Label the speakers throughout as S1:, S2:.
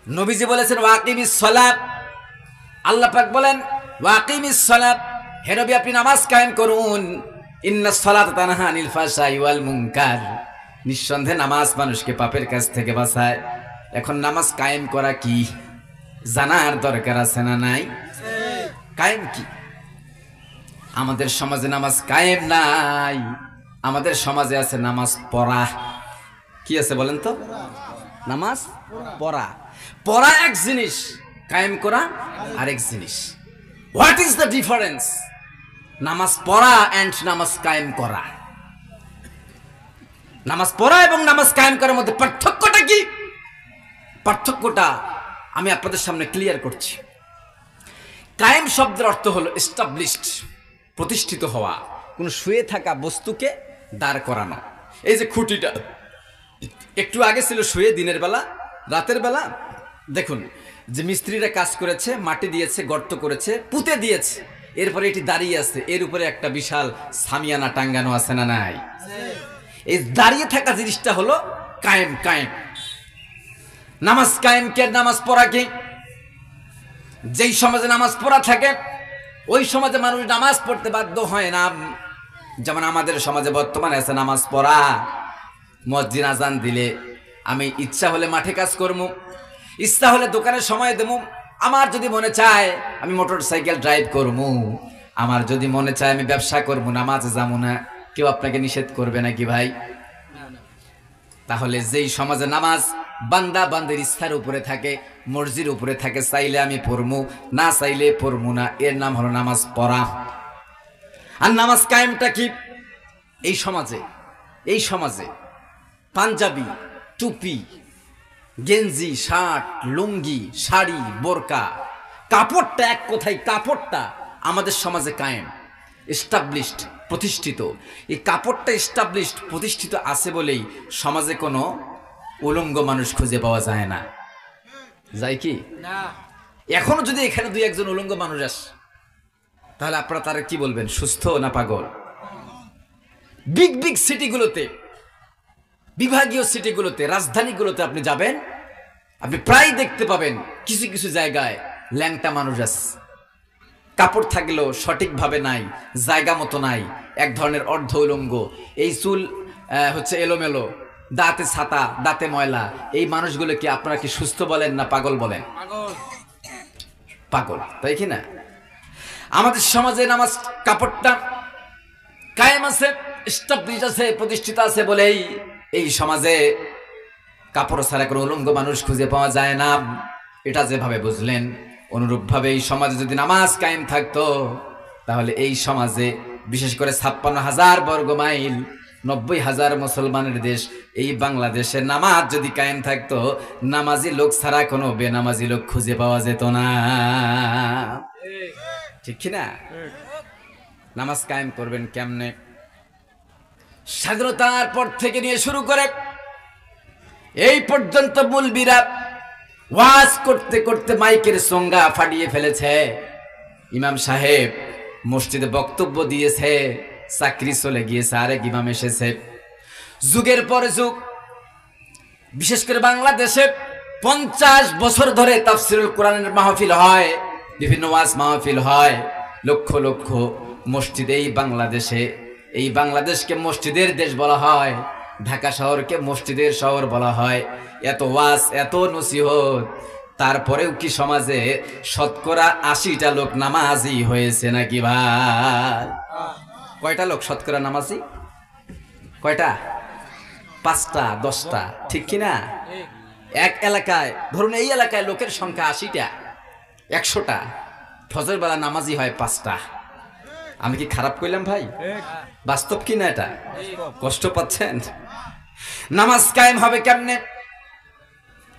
S1: নবীজি বলেছেন ওয়াকিমিস সালাত, আল্লাহ পাক বলেন ওয়াকিমিস সালাত, হে নবী আপনি নামাজ কায়েম করুন। ইন্নাস সালাতা তানহা আনিল ফাহশাই ওয়াল মুনকার, নিঃসন্দেহে নামাজ মানুষকে পাপের কাছ থেকে বাঁচায়। এখন নামাজ কায়েম করা কি জানার দরকার আছে না নাই? কায়েম কি? আমাদের সমাজে নামাজ কায়েম নাই, আমাদের সমাজে আছে নামাজ পড়া। কি আছে বলেন তো? নামাজ পড়া। পড়া এক জিনিস, কায়েম করা আরেক জিনিস। What is the difference? নামাজ পড়া এন্ড নামাজ কায়েম করা, নামাজ পড়া এবং নামাজ কায়েম করার মধ্যে পার্থক্যটা কি? পার্থক্যটা আমি আপনাদের সামনে ক্লিয়ার করছি। কায়েম শব্দের অর্থ হলো এস্টাবলিশড, প্রতিষ্ঠিত হওয়া, কোন শুয়ে থাকা বস্তুকে দাঁড় করানো। এই যে খুঁটিটা একটু আগে ছিল শুয়ে, দিনের বেলা, রাতের বেলা দেখুন যে মিস্ত্রিরা কাজ করেছে, মাটি দিয়েছে, গর্ত করেছে, পুঁতে দিয়েছে, এরপরে এটি দাঁড়িয়ে আছে, এর উপরে একটা বিশাল সামিয়ানা টাঙ্গানো আছে না নাই? এই দাঁড়িয়ে থাকা জিনিসটা হলো কায়েম। কায়েম নামাজ কায়েম কে? নামাজ পড়া কি? যেই সমাজে নামাজ পড়া থাকে ওই সমাজে মানুষ নামাজ পড়তে বাধ্য হয় না। যেমন আমাদের সমাজে বর্তমানে আছে নামাজ পড়া। মসজিদ আজান দিলে আমি ইচ্ছা হলে মাঠে কাজ করবো, ইচ্ছা হলে দোকানে সময় দেবো, আমার যদি মনে চায় আমি মোটর সাইকেল ড্রাইভ করবো, আমার যদি মনে চায় আমি ব্যবসা করবো, নামাজে যাবো না, কেউ আপনাকে নিষেধ করবে নাকি ভাই? তাহলে যেই সমাজে নামাজ বান্দা বান্দির ইচ্ছার উপরে থাকে, মর্জির উপরে থাকে, চাইলে আমি পড়বো, না চাইলে পড়বো না, এর নাম হলো নামাজ পড়া। আর নামাজ কায়েমটা কি? এই সমাজে পাঞ্জাবি, টুপি, গেঞ্জি, শার্ট, লুঙ্গি, শাড়ি, বোরকা, কাপড়টা এক কথায় কাপড়টা আমাদের সমাজে কায়েম, এস্টাবলিশড, প্রতিষ্ঠিত। এই কাপড়টা এস্টাবলিশড, প্রতিষ্ঠিত আছে বলেই সমাজে কোনো উলঙ্গ মানুষ খুঁজে পাওয়া যায় না। যায় কি না? এখনো যদি এখানে দুই একজন উলঙ্গ মানুষ আসে তাহলে আপনারা তারা কি বলবেন, সুস্থ না পাগল? বিগ বিগ সিটিগুলোতে, বিভাগীয় সিটিগুলোতে, রাজধানীগুলোতে আপনি যাবেন, আপনি প্রায় দেখতে পাবেন কিছু কিছু জায়গায় ল্যাংটা মানুষ আছে, কাপড় থাকলেও সঠিকভাবে নাই, জায়গা মতো নাই, এক ধরনের অর্ধ উলঙ্গ, এই চুল হচ্ছে এলোমেলো, দাঁতে ছাতা, দাঁতে ময়লা। এই মানুষগুলোকে আপনারা কি সুস্থ বলেন না পাগল বলেন? পাগল, তাই কি না? আমাদের সমাজে নামাজ কাপড়টা কায়েম আছে, এস্টাবলিশ আছে, প্রতিষ্ঠিত আছে বলেই এই সমাজে কাপড় ছাড়া কোনো উলঙ্গ মানুষ খুঁজে পাওয়া যায় না। এটা যেভাবে বুঝলেন, অনুরূপভাবে এই সমাজে যদি নামাজ কায়েম থাকতো তাহলে এই সমাজে, বিশেষ করে 56,000 বর্গ মাইল, 90,000 মুসলমানের দেশ এই বাংলাদেশে নামাজ যদি কায়েম থাকতো, নামাজি লোক ছাড়া কোনো বেনামাজি লোক খুঁজে পাওয়া যেত না। ঠিক কিনা? নামাজ কায়েম করবেন কেমনে? স্বাধীনতার পর থেকে নিয়ে শুরু করে এই পর্যন্ত মুলবিরা ওয়াজ করতে করতে মাইকের সংজ্ঞা ফাটিয়ে ফেলেছে। ইমাম সাহেব মসজিদে বক্তব্য দিয়েছে, চাকরি চলে গিয়েছে, আরেক ইমাম এসেছে। যুগের পর যুগ, বিশেষ করে বাংলাদেশে 50 বছর ধরে তাফসিরুল কোরআনের মাহফিল হয়, বিভিন্ন ওয়াজ মাহফিল হয়, লক্ষ লক্ষ মসজিদ এই বাংলাদেশে। এই বাংলাদেশকে মসজিদের দেশ বলা হয়, ঢাকা শহরকে মসজিদের শহর বলা হয়। এত ওয়াজ, এত নসিহত, তারপরেও কি সমাজে শতকরা 80টা লোক নামাজি হয়েছে নাকি ভাই? কয়টা লোক শতকরা নামাজি? কয়টা? 5টা 10টা, ঠিক কিনা? এক এলাকায় ধরুন, এই এলাকায় লোকের সংখ্যা 80টা, 100টা, ফজর বেলা নামাজি হয় 5টা। আমি কি খারাপ কইলাম ভাই? বাস্তব কি না? এটা কষ্ট পাচ্ছেন? নামাজ কায়েম হবে কেমনে?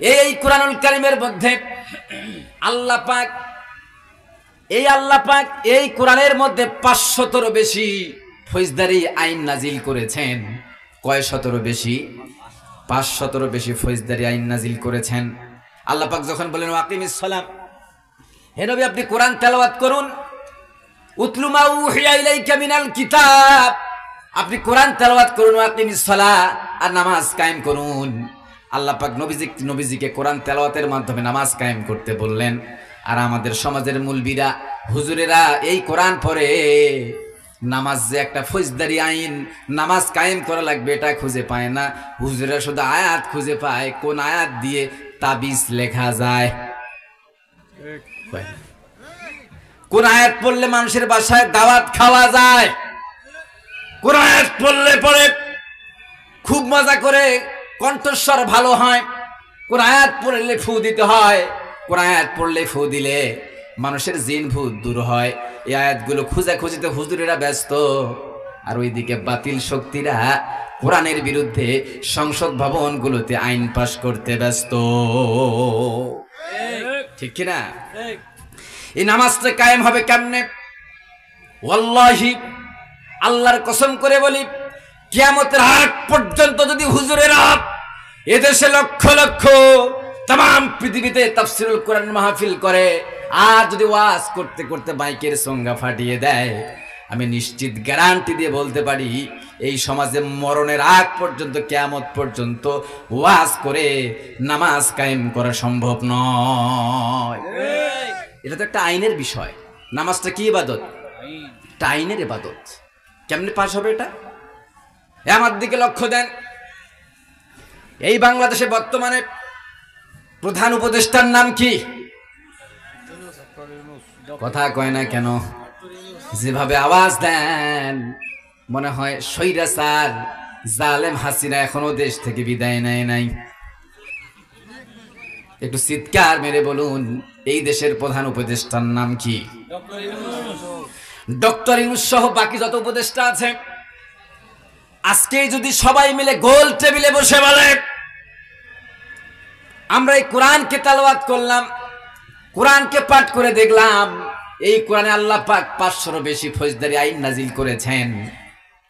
S1: এই কুরআনুল কারীমের মধ্যে আল্লাহ পাক এই কোরআনের মধ্যে 500-এরও বেশি ফৌজদারি আইন নাজিল করেছেন। কয় শতেরও বেশি? 500-এরও বেশি ফৌজদারি আইন নাজিল করেছেন। আল্লাহ পাক যখন বলেন ওয়াকিমিস সালাম, হে নবী আপনি কোরআন তেলাওয়াত করুন, উতলু মা উহিয়া ইলাইকা মিনাল কিতাব, আপনি কোরআন তেলাওয়াত করুন, ওয়াকিমিস সালাহ, আর নামাজ কায়েম করুন। আল্লাহ পাক নবীজিকে কোরআন তেলাওয়াতের মাধ্যমে নামাজ কায়েম করতে বললেন। আর আমাদের সমাজের মুলবিরা, হুজুরেরা এই কোরআন পড়ে নামাজ যে একটা ফৌজদারি আইন, নামাজ কায়েম করা লাগবে এটা খুঁজে পায় না। হুজুরেরা শুধু আয়াত খুঁজে পায়, কোন আয়াত দিয়ে তাবিজ লেখা যায়, কোন আয়াত পড়লে মানুষের বাসায় দাওয়াত খাওয়া যায়, কোন আয়াত পড়লে পরে খুব মজা করে কণ্ঠস্বর ভালো হয়, কোন আয়াত পড়লে ফু দিতে হয়, কোন আয়াত পড়লে ফু দিলে মানুষের জিন ভূত দূর হয়। এই আয়াতগুলো খুঁজাখুঁজিতে হুজুরেরা ব্যস্ত, আর ওইদিকে বাতিল শক্তিরা কোরআনের বিরুদ্ধে সংসদ ভবনগুলোতে আইন পাশ করতে ব্যস্ত। ঠিক কিনা? এই নামাজটা কায়েম হবে কেমনে? ওয়াল্লাহি, আল্লাহর কসম করে বলি, কিয়ামতের আগ পর্যন্ত যদি হুজুরেরা এদেশে লক্ষ লক্ষ তাম পৃথিবীতে তাফসীরুল কোরআন মাহফিল করে, আর যদি ওয়াজ করতে করতে মাইকের সংজ্ঞা ফাটিয়ে দেয়, আমি নিশ্চিত গ্যারান্টি দিয়ে বলতে পারি এই সমাজে মরণের আগ পর্যন্ত, কিয়ামত পর্যন্ত ওয়াজ করে নামাজ কায়েম করা সম্ভব নয়। এটা তো একটা আইনের বিষয়। নামাজটা কি ইবাদত? একটা আইনের ইবাদত। কেমনে পাশ হবে এটা? আমার দিকে লক্ষ্য দেন। এই বাংলাদেশে বর্তমানে প্রধান উপদেষ্টার নাম কি? কথা কয় না কেন? যেভাবে আওয়াজ দেন মনে হয় স্বৈরাচার জালেম হাসিনা এখনো দেশ থেকে বিদায় নেয় নাই। একটু চিৎকার মেরে বলুন, এই দেশের প্রধান উপদেষ্টার নাম কি? ডক্টর ইউনূস সহ বাকি যত উপদেষ্টা আছে, আজকে যদি সবাই মিলে গোল টেবিলে বসে বলে আমরা এই কোরআনকে তেলাওয়াত করলাম, কোরআনকে পাঠ করে দেখলাম, এই কোরআনে আল্লাহ পাক 500-এরও বেশি ফৌজদারি আইন নাজিল করেছেন,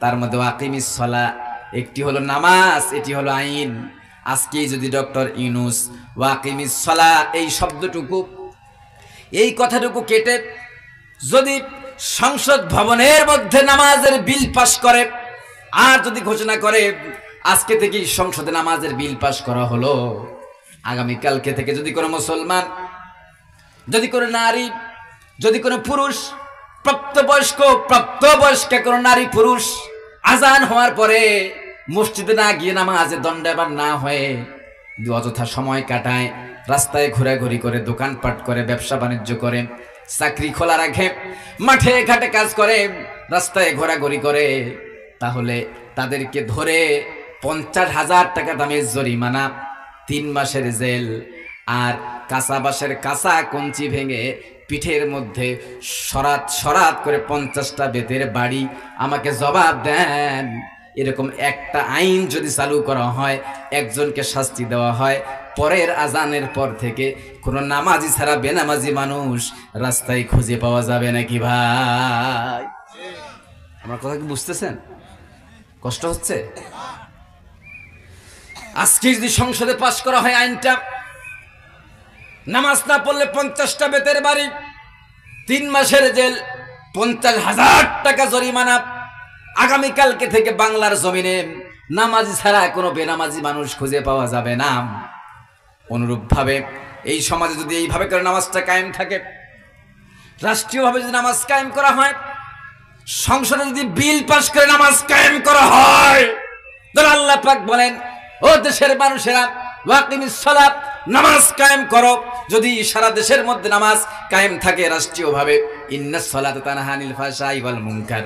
S1: তার মধ্যে ওয়াকিমিস সালাহ একটি হলো নামাজ, এটি হলো আইন। আজকে যদি ডক্টর ইউনূস ওয়াকিমিস সালাহ এই শব্দটুকু, এই কথাটুকু কেটে যদি সংসদ ভবনের মধ্যে নামাজের বিল পাস করে, আর যদি ঘোষণা করে আজকে থেকে সংসদে নামাজের বিল পাস করা হলো, আগামীকালকে থেকে যদি কোনো মুসলমান, যদি কোনো নারী, যদি কোনো পুরুষ, প্রাপ্তবয়স্ক কোনো নারী পুরুষ আজান হওয়ার পরে মসজিদে না গিয়ে নামাজে দণ্ডায়মান না হয়ে অযথা সময় কাটায়, রাস্তায় ঘোরাঘুরি করে, দোকানপাট করে, ব্যবসা বাণিজ্য করে, চাকরি খোলা রাখে, মাঠে ঘাটে কাজ করে, রাস্তায় ঘোরাঘুরি করে, তাহলে তাদেরকে ধরে 50,000 টাকা দামের জরিমানা, 3 মাসের জেল, আর কাঁচা বাঁশের কাঁচা কঞ্চি ভেঙে পিঠের মধ্যে সরাত সরাত করে 50টা বেতের বাড়ি। আমাকে জবাব দেন, এরকম একটা আইন যদি চালু করা হয়, একজনকে শাস্তি দেওয়া হয়, পরের আজানের পর থেকে কোনো নামাজি ছাড়া বেনামাজি মানুষ রাস্তায় খুঁজে পাওয়া যাবে নাকি ভাই? আমার কথা কি বুঝতেছেন? কষ্ট হচ্ছে? আজকে যদি সংসদে পাশ করা হয় আইনটা, নামাজ না পড়লে 50টা বেতের বাড়ি, 3 মাসের জেল, 50,000 টাকা জরিমানা, আগামীকালকে থেকে বাংলার জমিনে নামাজি ছাড়া কোনো বেনামাজি মানুষ খুঁজে পাওয়া যাবে না। অনুরূপভাবে এই সমাজে যদি এইভাবে করে নামাজটা কায়েম থাকে, রাষ্ট্রীয়ভাবে যদি নামাজ কায়েম করা হয়, সংসদে যদি বিল পাস করে নামাজ কায়েম করা হয়, তাহলে আল্লাহ পাক বলেন, ও দেশের মানুষেরা, ওয়াকিমিস সালাত, নামাজ কায়েম করো। যদি সারা দেশের মধ্যে নামাজ কায়েম থাকে রাষ্ট্রীয়ভাবে, ইন্নাস সালাতা তানহা আনিল ফাহশাই ওয়াল মুনকার,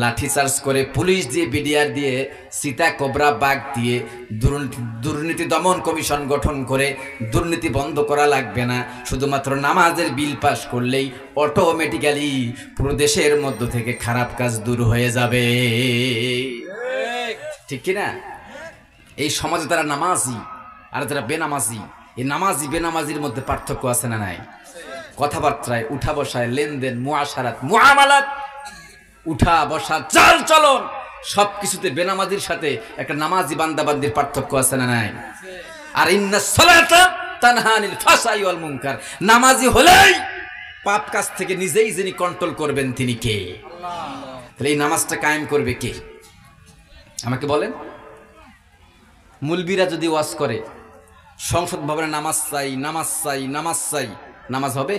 S1: লাঠি চার্জ করে, পুলিশ দিয়ে, বিডিআর দিয়ে, সীতা কোবরা বাঘ দিয়ে, দুর্নীতি দমন কমিশন গঠন করে দুর্নীতি বন্ধ করা লাগবে না। শুধুমাত্র নামাজের বিল পাস করলেই অটোমেটিক্যালি পুরো দেশের মধ্য থেকে খারাপ কাজ দূর হয়ে যাবে। ঠিক কিনা? এই সমাজে তারা নামাজি আর যারা বেনামাজি, এই নামাজি বেনামাজির মধ্যে পার্থক্য আছে না নাই? কথাবার্তায়, উঠা বসায়, লেনদেন, মুআশারাত, মুআমালাত, উঠা বসা, চাল চলন, সবকিছুতে বেনামাজির সাথে একটা নামাজি বান্দাবান্দির পার্থক্য আছে না নাই? আর ইন্নাস সালাতা তানহা আনিল ফাহশাই ওয়াল মুনকার, নামাজি হলেই পাপ কাজ থেকে নিজেই যিনি কন্ট্রোল করবেন তিনি কে? তাহলে এই নামাজটা কায়েম করবে কে? আমাকে বলেন। মুলবিরা যদি ওয়াজ করে, সংসদ ভবনে নামাজ চাই, নামাজ চাই, নামাজ চাই, নামাজ হবে?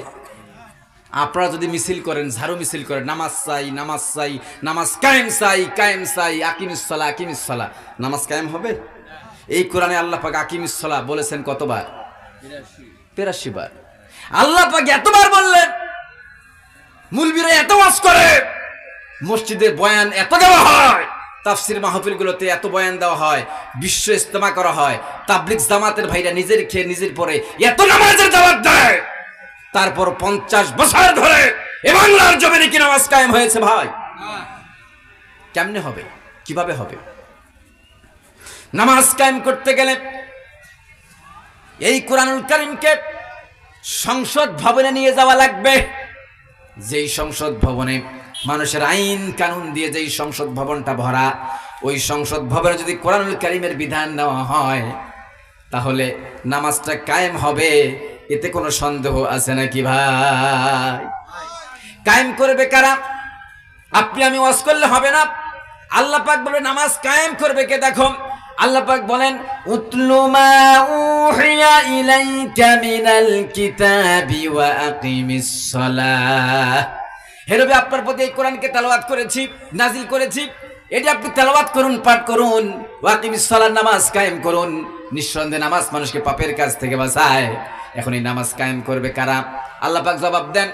S1: আপনারা যদি মিছিল করেন, ঝাড়ু মিছিল করেন, নামাজ চাই, নামাজ চাই, নামাজ কায়েম চাই, কায়েম চাই, আকিমিসসালাহ, আকিমিসসালাহ, নামাজ কায়েম হবে? এই কোরআনে আল্লাহ পাক আকিমিসসালাহ বলেছেন কতবার? ৮৩ বার। আল্লাহ পাক এতবার বললেন, মুলবিরা এত ওয়াজ করে, মসজিদে বয়ান এত দেওয়া হয়, তাফসির মাহফিলগুলোতে এত বয়ান দেওয়া হয়, বিশ্ব ইজতেমা করা হয়, তাবলিগ জামাতের ভাইরা নিজের খেয়ে নিজের পরে এত নামাজের দাওয়াত দেয়, তারপর 50 বছর ধরে এ বাংলার জমিনে কি নামাজ কায়েম হয়েছে ভাই? কেমনে হবে? কিভাবে হবে? নামাজ কায়েম করতে গেলে এই কোরআনুল কারীমকে সংসদ ভবনে নিয়ে যাওয়া লাগবে। যেই সংসদ ভবনে মানুষের আইন কানুন দিয়ে যেই সংসদ ভবনটা ভরা, ওই সংসদ ভবনে যদি কোরআনুল কারীমের বিধান নেওয়া হয় তাহলে নামাজটা কায়েম হবে, এতে কোনো সন্দেহ আছে নাকি ভাই? কায়েম করবে কারা? আপনি আমি ওয়াজ করলে হবে না। আল্লাহ পাক বলে নামাজ কায়েম করবে কে? দেখো আল্লাহ পাক বলেন, উতলু মা উহিয়া ইলাইকা মিনাল কিতাবি ওয়া আকিমিস সালাহ। হে নবী, আপনার প্রতি এই কোরআনকে তেলাওয়াত করেছি, নাজিল করেছি, এটি আপনি তেলাওয়াত করুন, পাঠ করুন। ওয়া আকিমিস সালাহ, নামাজ কায়েম করুন। নিঃসন্দেহে নামাজ মানুষকে পাপের কাজ থেকে বাঁচায়। এখন এই নামাজ কায়েম করবে কারা? আল্লাহ পাক জবাব দেন,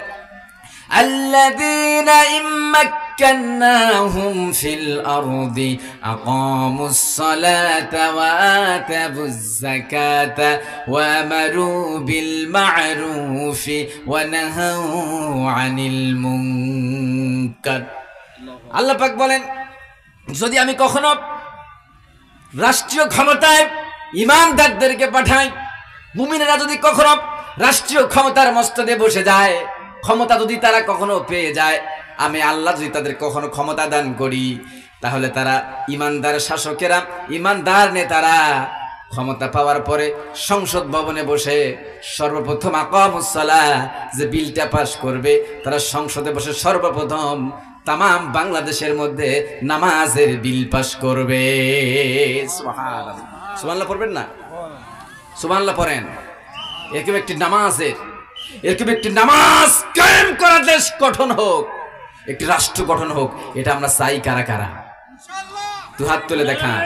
S1: আল্লাযীনা ইম্মাক্কান্নাহুম ফিল আরদি আকামুস সালাতা ওয়া আতাবুজ যাকাতা ওয়া আমারু বিল মা'রুফি ওয়া নাহাউ আনিল মুনকার। আল্লাহ পাক বলেন, যদি আমি কখনো রাষ্ট্রীয় ক্ষমতায় ইমানদারদেরকে পাঠাই, মুমিনেরা যদি কখনো রাষ্ট্রীয় ক্ষমতার মস্তদে বসে যায়, ক্ষমতা যদি তারা কখনো পেয়ে যায়, আমি আল্লাহ যদি তাদের কখনো ক্ষমতা দান করি, তাহলে তারা ইমানদার শাসকেরা, ইমানদার নেতারা ক্ষমতা পাওয়ার পরে সংসদ ভবনে বসে সর্বপ্রথম আকামুস সালাহ যে বিলটা পাস করবে, তারা সংসদে বসে সর্বপ্রথম তামাম বাংলাদেশের মধ্যে নামাজের বিল পাস করবে। সুবহানাল্লাহ, সুবহানাল্লাহ পড়বেন না? সুবহানাল্লাহ পড়েন। এরকম একটি নামাজের, এরকম একটি নামাজ কায়েম করা দেশ গঠন হোক, একটি রাষ্ট্র গঠন হোক, এটা আমরা চাই কারা কারা? দু হাত তুলে দেখান।